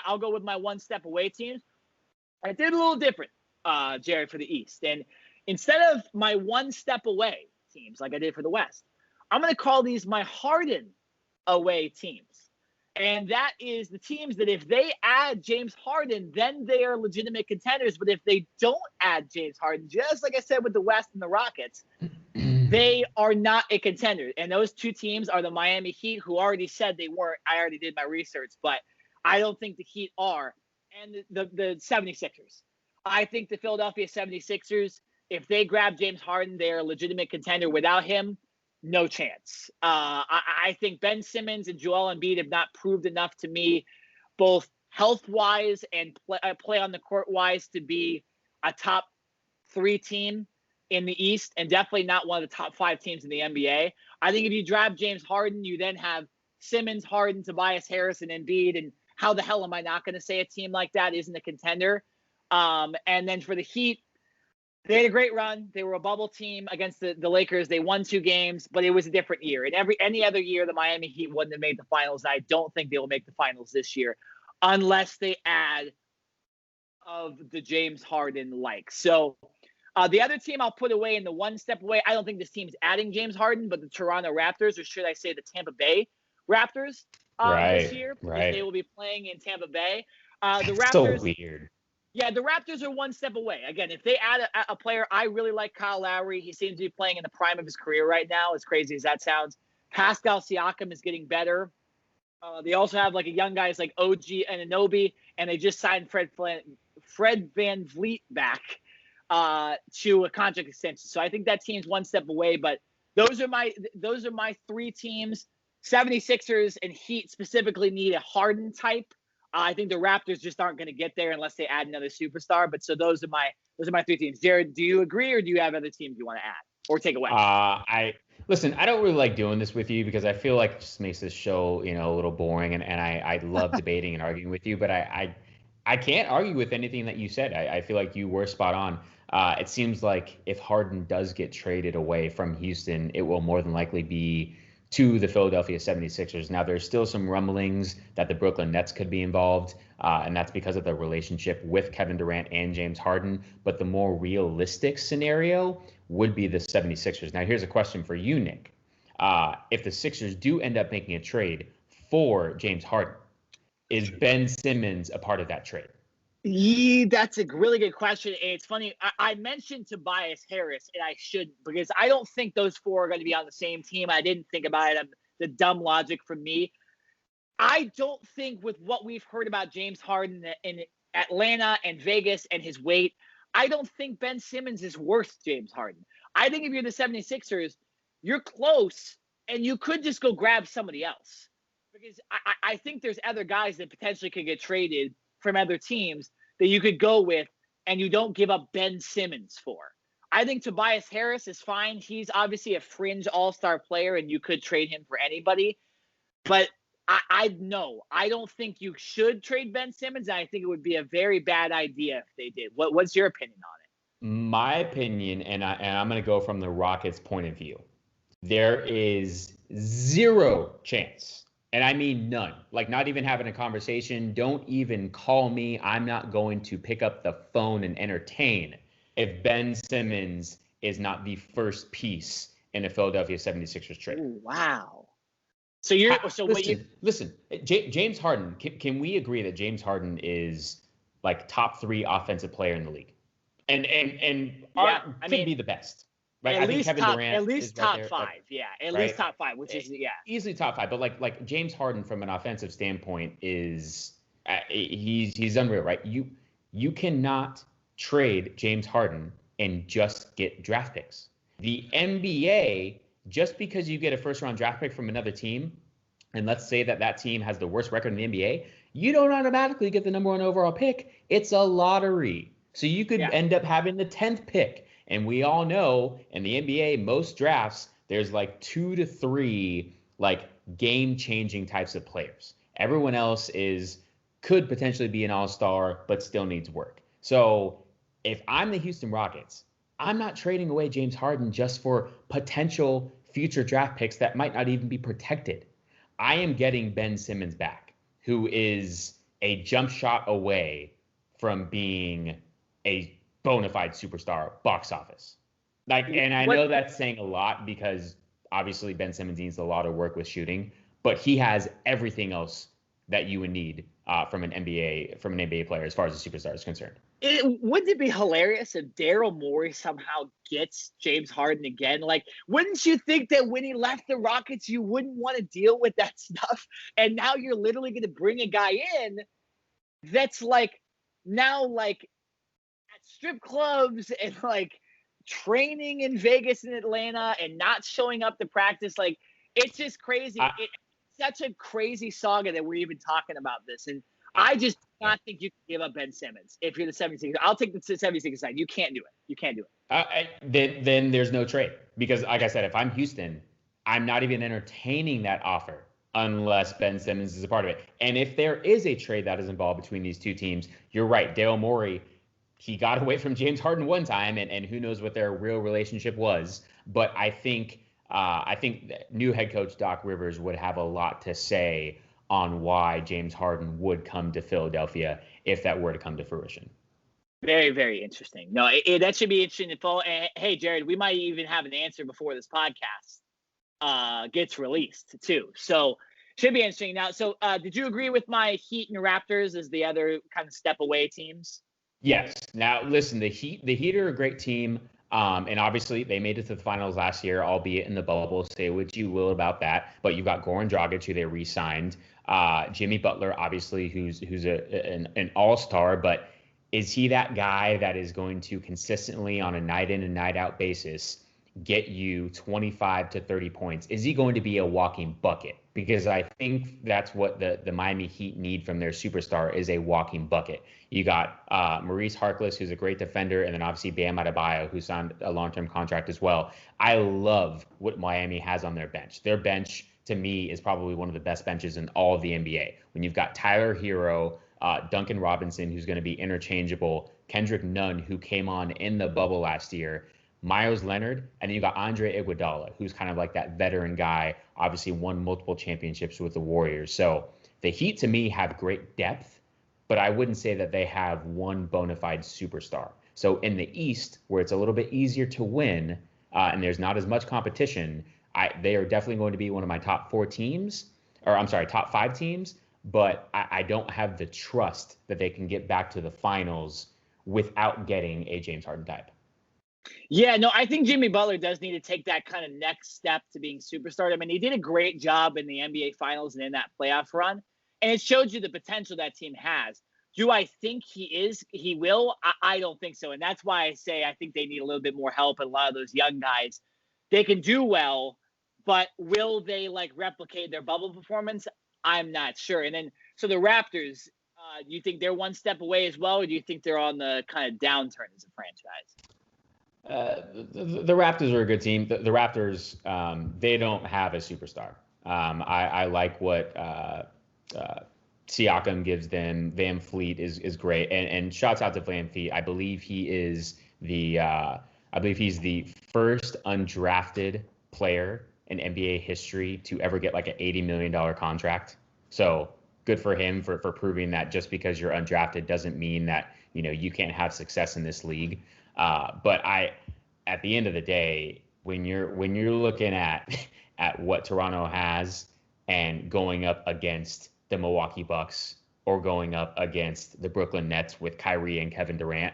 I'll go with my one step away teams. I did a little different, Jared, for the East. And instead of my one step away teams like I did for the West, I'm going to call these my Harden away teams. And that is the teams that if they add James Harden, then they are legitimate contenders. But if they don't add James Harden, just like I said with the West and the Rockets, they are not a contender. And those 2 teams are the Miami Heat, who already said they weren't. I already did my research, but I don't think the Heat are. And the 76ers. I think the Philadelphia 76ers, if they grab James Harden, they're a legitimate contender. Without him, no chance. I think Ben Simmons and Joel Embiid have not proved enough to me, both health-wise and play on the court-wise, to be a top 3 team in the East, and definitely not one of the top 5 teams in the NBA. I think if you draft James Harden, you then have Simmons, Harden, Tobias Harris, and Embiid, and how the hell am I not going to say a team like that isn't a contender? And then for the Heat, they had a great run. They were a bubble team against the Lakers. They won 2 games, but it was a different year. And any other year, the Miami Heat wouldn't have made the finals. I don't think they will make the finals this year unless they add of the James Harden like. So the other team I'll put away in the one step away, I don't think this team's adding James Harden, but the Toronto Raptors, or should I say the Tampa Bay Raptors this year, because they will be playing in Tampa Bay. The Raptors, so weird. Yeah, the Raptors are one step away. Again, if they add a player, I really like Kyle Lowry. He seems to be playing in the prime of his career right now, as crazy as that sounds. Pascal Siakam is getting better. They also have like a young guys like OG and Anunoby, and they just signed Fred Van Vliet back to a contract extension. So I think that team's one step away. But those are my three teams. 76ers and Heat specifically need a Harden type. I think the Raptors just aren't going to get there unless they add another superstar. But so those are my three teams. Jared, do you agree, or do you have other teams you want to add or take away? I don't really like doing this with you because I feel like it just makes this show, a little boring, and I love debating and arguing with you, but I can't argue with anything that you said. I feel like you were spot on. It seems like if Harden does get traded away from Houston, it will more than likely be to the Philadelphia 76ers. Now, there's still some rumblings that the Brooklyn Nets could be involved, and that's because of the relationship with Kevin Durant and James Harden. But the more realistic scenario would be the 76ers. Now, here's a question for you, Nick. If the Sixers do end up making a trade for James Harden, is Ben Simmons a part of that trade? Yeah, that's a really good question. And it's funny. I mentioned Tobias Harris, and I should, because I don't think those four are going to be on the same team. I didn't think about it. The dumb logic from me. I don't think with what we've heard about James Harden in Atlanta and Vegas and his weight, I don't think Ben Simmons is worth James Harden. I think if you're the 76ers, you're close, and you could just go grab somebody else. Because I think there's other guys that potentially could get traded from other teams that you could go with, and you don't give up Ben Simmons for. I think Tobias Harris is fine. He's obviously a fringe all-star player, and you could trade him for anybody. But I don't think you should trade Ben Simmons. And I think it would be a very bad idea if they did. What's your opinion on it? My opinion, and I'm going to go from the Rockets' point of view, there is zero chance. And I mean none, like not even having a conversation. Don't even call me. I'm not going to pick up the phone and entertain if Ben Simmons is not the first piece in a Philadelphia 76ers trade. Ooh, wow. Listen, James Harden, can we agree that James Harden is like top 3 offensive player in the league? And could be the best. Right? At least top 5. Like, yeah, at least top 5, which is easily top 5. But like James Harden from an offensive standpoint is he's unreal, right? You cannot trade James Harden and just get draft picks. The NBA, just because you get a first round draft pick from another team, and let's say that team has the worst record in the NBA, you don't automatically get the number 1 overall pick. It's a lottery, so you could end up having the 10th pick. And we all know in the NBA, most drafts, there's like 2 to 3 like game-changing types of players. Everyone else could potentially be an all-star, but still needs work. So if I'm the Houston Rockets, I'm not trading away James Harden just for potential future draft picks that might not even be protected. I am getting Ben Simmons back, who is a jump shot away from being a bona fide superstar box office. And I know that's saying a lot because obviously Ben Simmons needs a lot of work with shooting, but he has everything else that you would need from an NBA player as far as a superstar is concerned. Wouldn't it be hilarious if Daryl Morey somehow gets James Harden again? Like, wouldn't you think that when he left the Rockets, you wouldn't want to deal with that stuff? And now you're literally going to bring a guy in that's like now like strip clubs and like training in Vegas and Atlanta and not showing up to practice. Like, it's just crazy. It's such a crazy saga that we're even talking about this. And I just do not think you can give up Ben Simmons if you're the 76ers. I'll take the 76ers side. You can't do it. Then there's no trade because, like I said, if I'm Houston, I'm not even entertaining that offer unless Ben Simmons is a part of it. And if there is a trade that is involved between these two teams, you're right. Daryl Morey, he got away from James Harden one time, and who knows what their real relationship was. But I think new head coach Doc Rivers would have a lot to say on why James Harden would come to Philadelphia if that were to come to fruition. Very, very interesting. No, that should be interesting to follow. And, hey, Jared, we might even have an answer before this podcast gets released too. So should be interesting. Now, so did you agree with my Heat and Raptors as the other kind of step away teams? Yes. Now, listen, the Heat are a great team. And obviously they made it to the finals last year, albeit in the bubble. Say what you will about that, but you've got Goran Dragic, who they re-signed. Jimmy Butler, obviously, who's an all-star, but is he that guy that is going to consistently, on a night in and night out basis, get you 25 to 30 points? Is he going to be a walking bucket? Because I think that's what the Miami Heat need from their superstar, is a walking bucket. You got Maurice Harkless, who's a great defender, and then obviously Bam Adebayo, who signed a long-term contract as well. I love what Miami has on their bench. Their bench, to me, is probably one of the best benches in all of the NBA. When you've got Tyler Hero, Duncan Robinson, who's going to be interchangeable, Kendrick Nunn, who came on in the bubble last year, Myles Leonard, and then you got Andre Iguodala, who's kind of like that veteran guy, obviously won multiple championships with the Warriors. So the Heat, to me, have great depth, but I wouldn't say that they have one bona fide superstar. So in the East, where it's a little bit easier to win, and there's not as much competition, they are definitely going to be one of my top four teams, or I'm sorry, top five teams, but I don't have the trust that they can get back to the finals without getting a James Harden type. Yeah, no, I think Jimmy Butler does need to take that kind of next step to being superstar. I mean, he did a great job in the NBA Finals and in that playoff run, and it showed you the potential that team has. Do I think he will? I don't think so, and that's why I say I think they need a little bit more help. And a lot of those young guys, they can do well, but will they like replicate their bubble performance? I'm not sure. And then, so the Raptors, do you think they're one step away as well, or do you think they're on the kind of downturn as a franchise? The Raptors are a good team. The Raptors, they don't have a superstar. I like what Siakam gives them. Van Fleet is great, and shouts out to Van Fleet. I believe he's the first undrafted player in NBA history to ever get like an $80 million contract. So good for him for proving that just because you're undrafted doesn't mean that you can't have success in this league. But at the end of the day, when you're looking at what Toronto has and going up against the Milwaukee Bucks or going up against the Brooklyn Nets with Kyrie and Kevin Durant,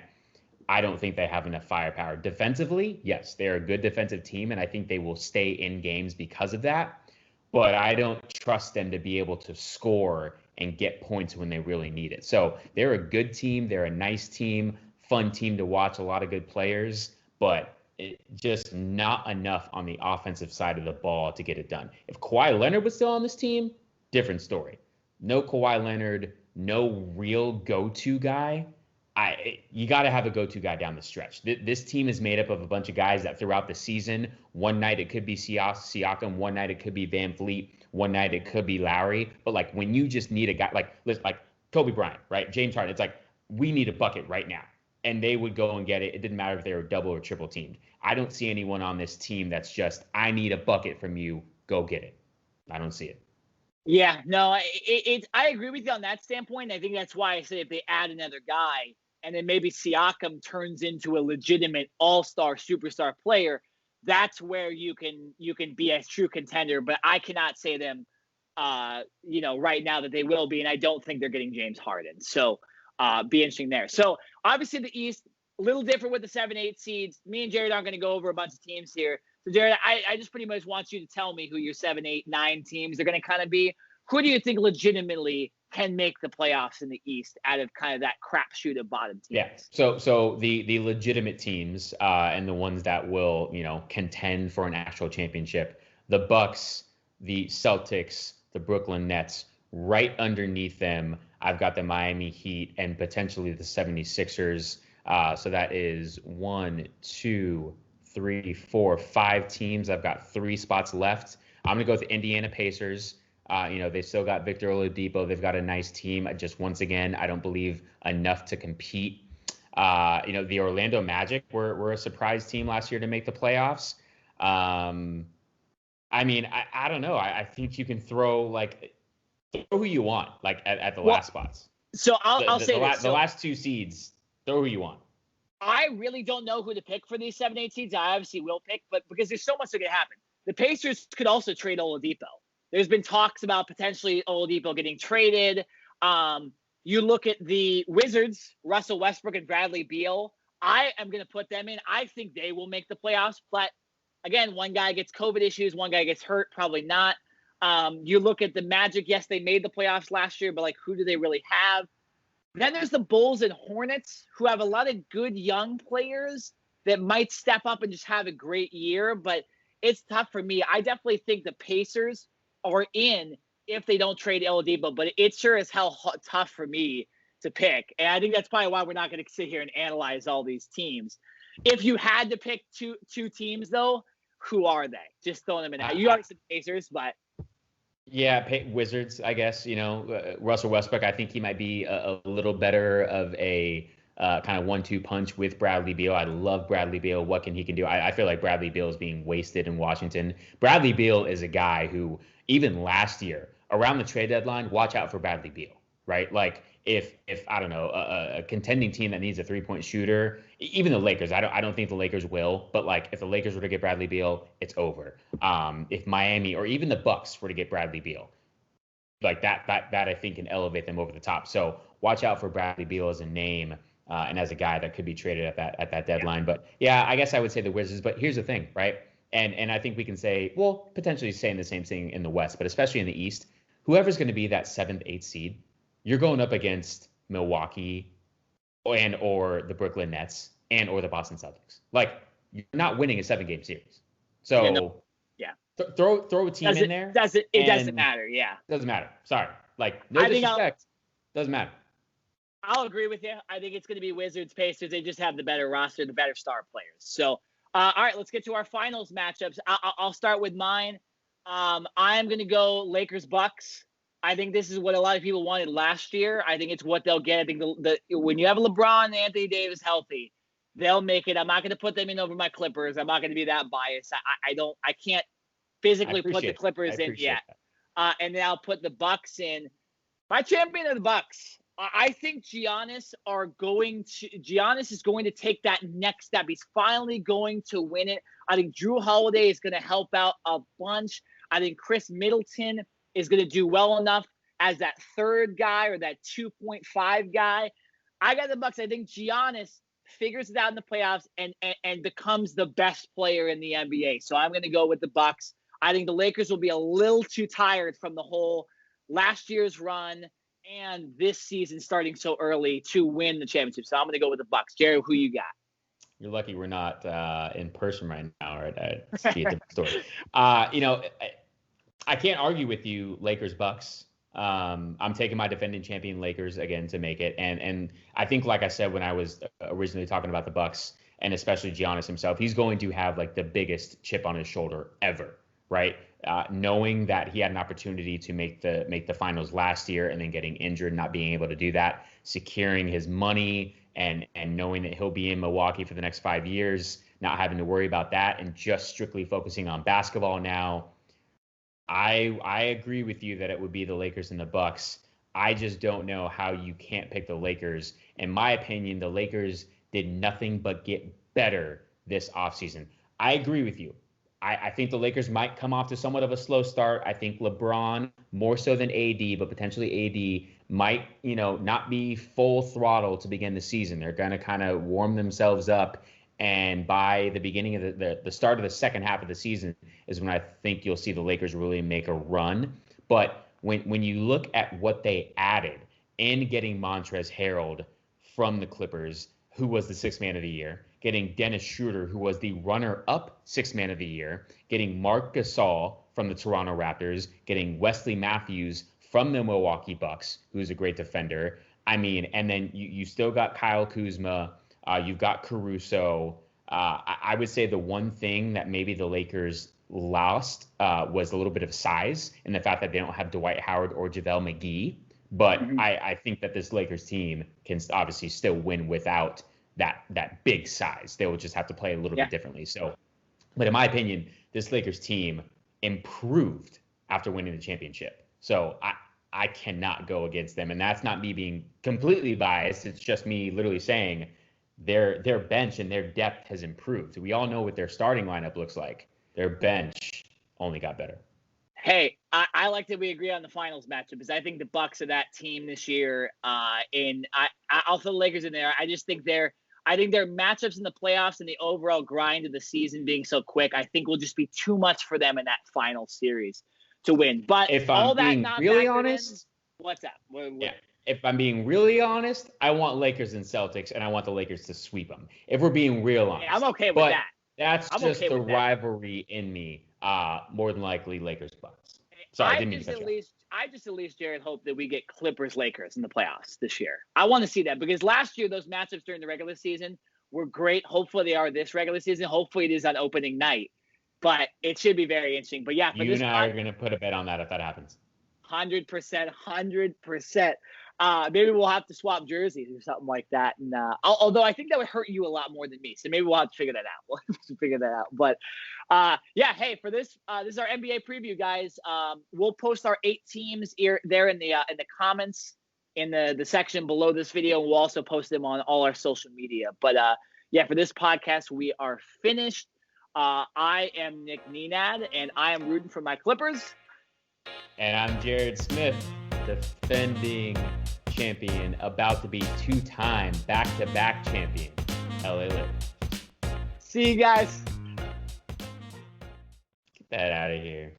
I don't think they have enough firepower. Defensively, yes, they're a good defensive team, and I think they will stay in games because of that. But I don't trust them to be able to score and get points when they really need it. So they're a good team. They're a nice team, fun team to watch, a lot of good players, but just not enough on the offensive side of the ball to get it done. If Kawhi Leonard was still on this team, different story. No Kawhi Leonard, no real go-to guy. You got to have a go-to guy down the stretch. This team is made up of a bunch of guys that throughout the season, one night it could be Siakam, one night it could be Van Fleet, one night it could be Lowry. But like when you just need a guy like Kobe Bryant, right? James Harden, it's like we need a bucket right now. And they would go and get it. It didn't matter if they were double or triple teamed. I don't see anyone on this team that's just, I need a bucket from you, go get it. I don't see it. Yeah, no, I agree with you on that standpoint. I think that's why I say if they add another guy and then maybe Siakam turns into a legitimate all-star superstar player, that's where you can be a true contender. But I cannot say them, right now that they will be, and I don't think they're getting James Harden. So be interesting there. So obviously the East, a little different with the 7-8 seeds. Me and Jared aren't going to go over a bunch of teams here. So, Jared, I just pretty much want you to tell me who your 7, 8, 9 teams are going to kind of be. Who do you think legitimately can make the playoffs in the East out of kind of that crapshoot of bottom teams? Yeah. So the legitimate teams and the ones that will, contend for an actual championship, the Bucks, the Celtics, the Brooklyn Nets. Right underneath them, I've got the Miami Heat and potentially the 76ers. So that is 1, 2, 3, 4, 5 teams. I've got 3 spots left. I'm going to go with the Indiana Pacers. They still got Victor Oladipo. They've got a nice team. Just once again, I don't believe enough to compete. The Orlando Magic were a surprise team last year to make the playoffs. I don't know. I think you can throw who you want, at the last spots. So I'll say this. The last 2 seeds, throw who you want. I really don't know who to pick for these 7, 8 seeds. I obviously will pick, but because there's so much that could happen. The Pacers could also trade Oladipo. There's been talks about potentially Oladipo getting traded. You look at the Wizards, Russell Westbrook and Bradley Beal. I am going to put them in. I think they will make the playoffs. But again, one guy gets COVID issues, one guy gets hurt, probably not. You look at the Magic. Yes, they made the playoffs last year, but like, who do they really have? Then there's the Bulls and Hornets, who have a lot of good young players that might step up and just have a great year. But it's tough for me. I definitely think the Pacers are in if they don't trade Oladipo, but it sure is tough for me to pick. And I think that's probably why we're not going to sit here and analyze all these teams. If you had to pick two teams, though, who are they? Just throwing them in. You already said Pacers, but. Yeah, Wizards, I guess. Russell Westbrook, I think he might be a little better of a kind of 1-2 punch with Bradley Beal. I love Bradley Beal. What he can do? I feel like Bradley Beal is being wasted in Washington. Bradley Beal is a guy who, even last year, around the trade deadline, watch out for Bradley Beal, right? Like, if I don't know, a contending team that needs a 3-point shooter, even the Lakers, I don't think the Lakers will, but like, if the Lakers were to get Bradley Beal, it's over. If Miami or even the Bucks were to get Bradley Beal, like that I think can elevate them over the top. So watch out for Bradley Beal as a name and as a guy that could be traded at that deadline. Yeah. But yeah, I guess I would say the Wizards. But here's the thing, right? And I think we can say, well, potentially saying the same thing in the West, but especially in the East, whoever's going to be that 7th, 8th seed, you're going up against Milwaukee and or the Brooklyn Nets and or the Boston Celtics. Like, you're not winning a 7-game series. So throw a team in there. It doesn't matter. Yeah. Doesn't matter. Sorry. Like, no disrespect. Doesn't matter. I'll agree with you. I think it's going to be Wizards, Pacers. They just have the better roster, the better star players. So, all right, let's get to our finals matchups. I'll start with mine. I'm going to go Lakers Bucks. I think this is what a lot of people wanted last year. I think it's what they'll get. I think when you have LeBron and Anthony Davis healthy, they'll make it. I'm not going to put them in over my Clippers. I'm not going to be that biased. I can't physically put the Clippers in yet. And then I'll put the Bucks in. My champion of the Bucks. I think Giannis is going to take that next step. He's finally going to win it. I think Drew Holiday is going to help out a bunch. I think Chris Middleton is going to do well enough as that third guy or that 2.5 guy. I got the Bucks. I think Giannis figures it out in the playoffs and becomes the best player in the NBA. So I'm going to go with the Bucks. I think the Lakers will be a little too tired from the whole last year's run and this season starting so early to win the championship. So I'm going to go with the Bucks. Jerry, who you got? You're lucky we're not in person right now, right? It's a different story. I can't argue with you, Lakers Bucks. I'm taking my defending champion Lakers again to make it. And I think, like I said, when I was originally talking about the Bucks and especially Giannis himself, he's going to have like the biggest chip on his shoulder ever, right? Knowing that he had an opportunity to make the finals last year and then getting injured, not being able to do that, securing his money and knowing that he'll be in Milwaukee for the next 5 years, not having to worry about that and just strictly focusing on basketball now. I agree with you that it would be the Lakers and the Bucks. I just don't know how you can't pick the Lakers. In my opinion, the Lakers did nothing but get better this offseason. I agree with you. I think the Lakers might come off to somewhat of a slow start. I think LeBron, more so than AD, but potentially AD, might, not be full throttle to begin the season. They're going to kind of warm themselves up. And by the beginning of the start of the second half of the season is when I think you'll see the Lakers really make a run. But when you look at what they added in getting Montrezl Harrell from the Clippers, who was the 6th man of the year, getting Dennis Schroeder, who was the runner-up 6th man of the year, getting Marc Gasol from the Toronto Raptors, getting Wesley Matthews from the Milwaukee Bucks, who's a great defender. I mean, and then you still got Kyle Kuzma. You've got Caruso. I would say the one thing that maybe the Lakers lost was a little bit of size and the fact that they don't have Dwight Howard or JaVale McGee. But I think that this Lakers team can obviously still win without that big size. They will just have to play a little bit differently. So, but in my opinion, this Lakers team improved after winning the championship. So I cannot go against them. And that's not me being completely biased. It's just me literally saying their bench and their depth has improved. We all know what their starting lineup looks like. Their bench only got better. Hey, I like that we agree on the finals matchup because I think the Bucks are that team this year. And I'll throw the Lakers in there. I just think I think their matchups in the playoffs and the overall grind of the season being so quick, I think will just be too much for them in that final series to win. But If all I'm that being not really factored honest, in, what's up? yeah. If I'm being really honest, I want Lakers and Celtics, and I want the Lakers to sweep them. If we're being real honest, I'm okay with but that. That's I'm just okay the with that. rivalry in me. More than likely, Lakers Bucks. Sorry, I didn't mean to cut you off. I just at least, Jared, hope that we get Clippers Lakers in the playoffs this year. I want to see that because last year those matchups during the regular season were great. Hopefully they are this regular season. Hopefully it is on opening night. But it should be very interesting. But yeah, for you and I are going to put a bet on that if that happens. 100%. Maybe we'll have to swap jerseys or something like that. And although I think that would hurt you a lot more than me, so maybe we'll have to figure that out. But yeah, hey, for this is our NBA preview, guys. We'll post our 8 teams there in the comments in the section below this video. We'll also post them on all our social media. But yeah, for this podcast, we are finished. I am Nick Nenad, and I am rooting for my Clippers. And I'm Jared Smith, defending champion, about to be 2-time back-to-back champion, LA Lakers. See you guys. Get that out of here.